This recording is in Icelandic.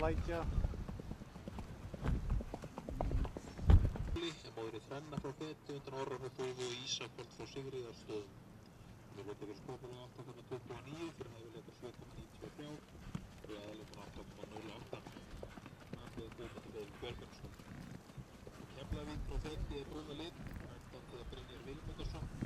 sækja. Móðir í þrenna frá Feti undan Orra frá Þófu og Ísafold frá Sigríðarstöðum. Við lóta fyrir skopulega 8,29 fyrir hæfileika 7,93 og aðaleikum 8,08. Andið Guðmundur Björgvinsson. Keflavík frá Feti brúna lit, endan til Brynjar Vilmundarsson.